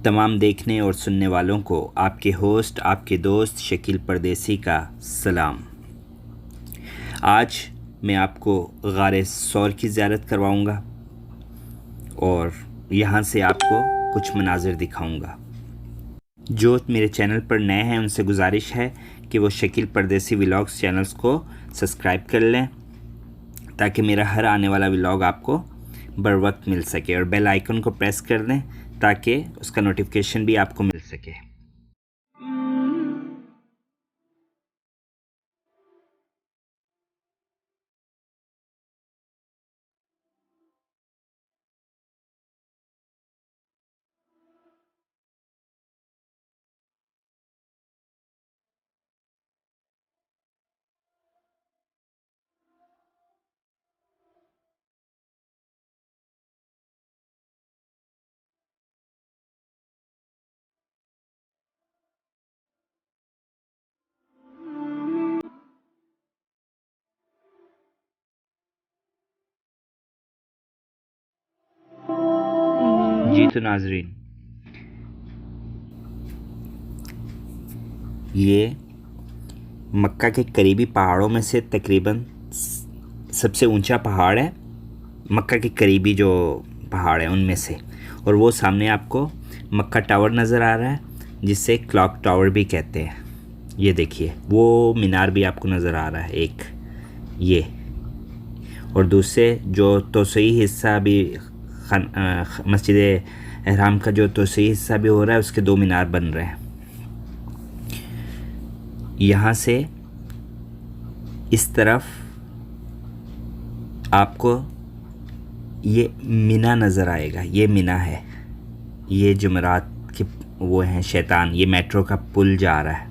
तमाम देखने और सुनने वालों को आपके होस्ट, आपके दोस्त शकील परदेसी का सलाम। आज मैं आपको गारे सौर की ज़ियारत करवाऊंगा और यहाँ से आपको कुछ मनाजिर दिखाऊंगा। जो मेरे चैनल पर नए हैं उनसे गुजारिश है कि वो शकील परदेसी व्लॉग्स चैनल्स को सब्सक्राइब कर लें ताकि मेरा हर आने वाला व्लॉग आपको बर वक्त मिल सके, और बेल आइकन को प्रेस कर दें ताकि उसका नोटिफिकेशन भी आपको मिल सके। जी तो नाजरीन, ये मक्का के करीबी पहाड़ों में से तकरीबन सबसे ऊंचा पहाड़ है। मक्का के करीबी जो पहाड़ है उनमें से, और वो सामने आपको मक्का टावर नज़र आ रहा है जिसे क्लॉक टावर भी कहते हैं। ये देखिए, वो मीनार भी आपको नज़र आ रहा है एक ये, और दूसरे जो तोसई हिस्सा भी मस्जिद एहराम का जो तोसई हिस्सा भी हो रहा है उसके दो मीनार बन रहे हैं। यहाँ से इस तरफ आपको ये मीना नज़र आएगा। ये मीना है, ये जुमरात के वो हैं शैतान। ये मेट्रो का पुल जा रहा है,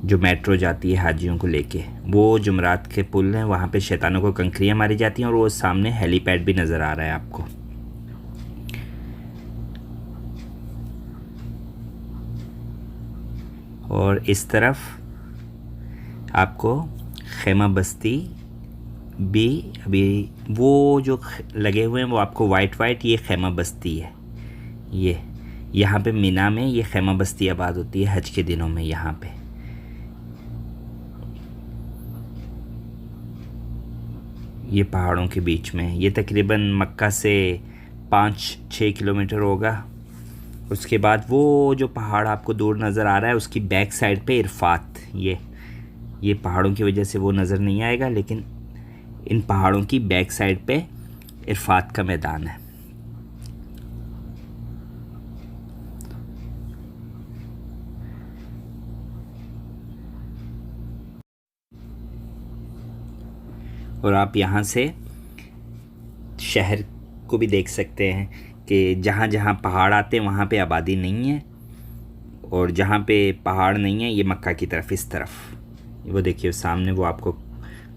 जो मेट्रो जाती है हाजियों को लेके, वो जुमरात के पुल हैं। वहाँ पे शैतानों को कंकरियाँ मारी जाती हैं, और वो सामने हेलीपैड भी नज़र आ रहा है आपको। और इस तरफ आपको खैमा बस्ती भी, अभी वो जो लगे हुए हैं वो आपको वाइट ये खैमा बस्ती है। ये यहाँ पे मीना में ये खैमा बस्ती आबाद होती है हज के दिनों में। यहाँ पे ये पहाड़ों के बीच में, ये तकरीबन मक्का से 5-6 किलोमीटर होगा। उसके बाद वो जो पहाड़ आपको दूर नज़र आ रहा है उसकी बैक साइड पे इरफात, ये पहाड़ों की वजह से वो नज़र नहीं आएगा, लेकिन इन पहाड़ों की बैक साइड पे इरफात का मैदान है। और आप यहाँ से शहर को भी देख सकते हैं कि जहाँ जहाँ पहाड़ आते हैं वहाँ पे आबादी नहीं है, और जहाँ पे पहाड़ नहीं है ये मक्का की तरफ, इस तरफ वो देखिए सामने वो आपको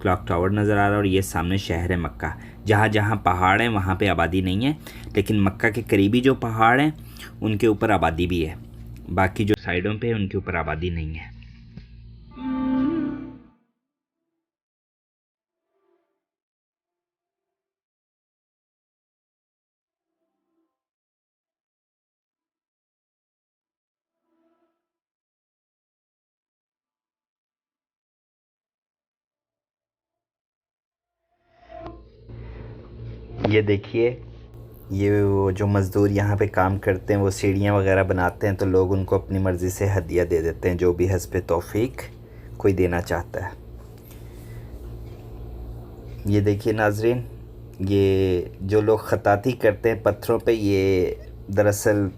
क्लॉक टावर नज़र आ रहा है, और ये सामने शहर है मक्का। जहाँ जहाँ पहाड़ हैं वहाँ पे आबादी नहीं है, लेकिन मक्का के करीबी जो पहाड़ हैं उनके ऊपर आबादी भी है। बाकी जो साइडों पे उनके ऊपर आबादी नहीं है। ये देखिए, ये वो जो मज़दूर यहाँ पे काम करते हैं वो सीढ़ियाँ वगैरह बनाते हैं, तो लोग उनको अपनी मर्ज़ी से हदिया दे देते हैं, जो भी हस्ब तौफीक कोई देना चाहता है। ये देखिए नाजरीन, ये जो लोग ख़ताती करते हैं पत्थरों पे, ये दरअसल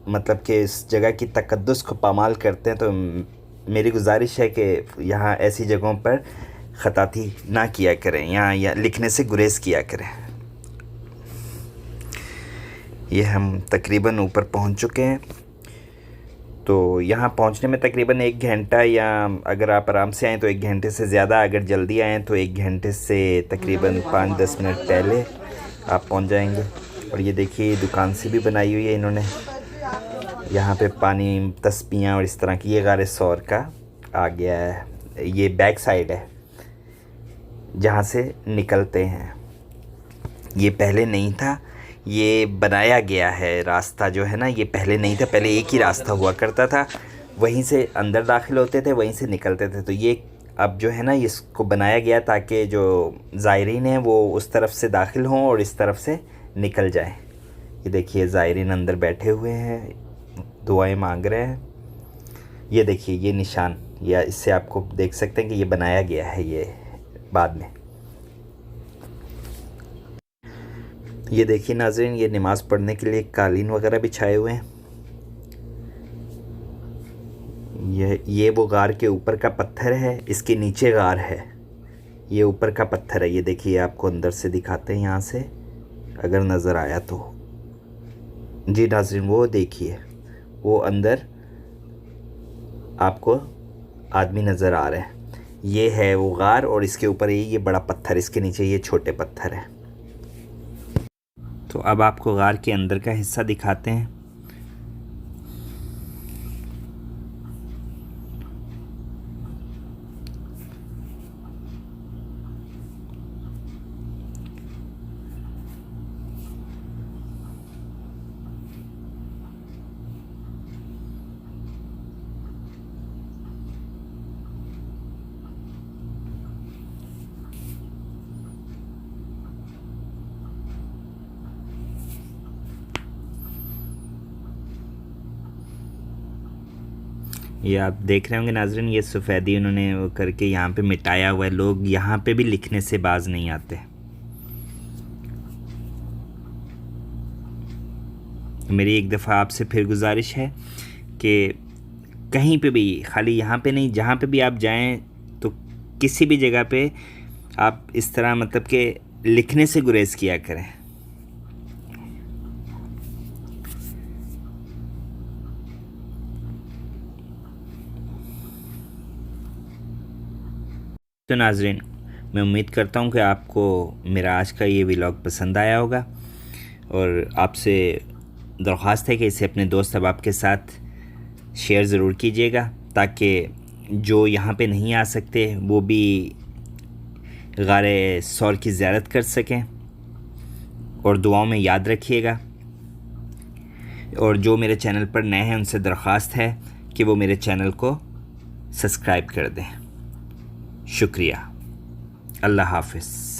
मतलब कि इस जगह की तकद्दुस को पामाल करते हैं। तो मेरी गुजारिश है कि यहाँ ऐसी जगहों पर ख़ताती ना किया करें, यहाँ लिखने से गुरेज़ किया करें। ये हम तकरीबन ऊपर पहुंच चुके हैं, तो यहाँ पहुंचने में तकरीबन 1 घंटा, या अगर आप आराम से आएँ तो 1 घंटे से ज़्यादा, अगर जल्दी आएँ तो 1 घंटे से तकरीबन 5-10 मिनट पहले आप पहुंच जाएंगे। और ये देखिए दुकान से भी बनाई हुई है इन्होंने, यहाँ पे पानी, तस्बियाँ और इस तरह की। ये गारे सौर का आ गया है, ये बैक साइड है जहाँ से निकलते हैं। ये पहले नहीं था, ये बनाया गया है रास्ता जो है ना, ये पहले नहीं था, पहले एक ही रास्ता हुआ करता था, वहीं से अंदर दाखिल होते थे, वहीं से निकलते थे। तो ये अब जो है ना इसको बनाया गया ताकि जो ज़ायरीन हैं वो उस तरफ से दाखिल हों और इस तरफ से निकल जाएं। ये देखिए ज़ायरीन अंदर बैठे हुए हैं, दुआएं मांग रहे हैं। ये देखिए ये निशान, या इससे आपको देख सकते हैं कि ये बनाया गया है ये बाद में। ये देखिए नाज़रीन, ये नमाज़ पढ़ने के लिए कालीन वगैरह बिछाए हुए हैं। ये वो गार के ऊपर का पत्थर है, इसके नीचे गार है, ये ऊपर का पत्थर है। ये देखिए आपको अंदर से दिखाते हैं यहाँ से, अगर नज़र आया तो। जी नाज़रीन, वो देखिए वो अंदर आपको आदमी नज़र आ रहा है। ये है वो गार और इसके ऊपर ये बड़ा पत्थर, इसके नीचे ये छोटे पत्थर है। तो अब आपको गार के अंदर का हिस्सा दिखाते हैं। ये आप देख रहे होंगे नाज़रीन, ये सफ़ेदी उन्होंने वो करके यहाँ पे मिटाया हुआ है। लोग यहाँ पे भी लिखने से बाज नहीं आते। मेरी एक दफ़ा आपसे फिर गुजारिश है कि कहीं पे भी, खाली यहाँ पे नहीं, जहाँ पे भी आप जाएं तो किसी भी जगह पे आप इस तरह मतलब कि लिखने से गुरेज किया करें। तो नाज़रीन, मैं उम्मीद करता हूँ कि आपको मेरा आज का ये व्लॉग पसंद आया होगा, और आपसे दरख्वास्त है कि इसे अपने दोस्त अहबाब के साथ शेयर ज़रूर कीजिएगा, ताकि जो यहाँ पे नहीं आ सकते वो भी गारे सौर की ज़ियारत कर सकें। और दुआओं में याद रखिएगा। और जो मेरे चैनल पर नए हैं उनसे दरख्वास्त है कि वो मेरे चैनल को सब्सक्राइब कर दें। शुक्रिया। अल्लाह हाफ़िज़।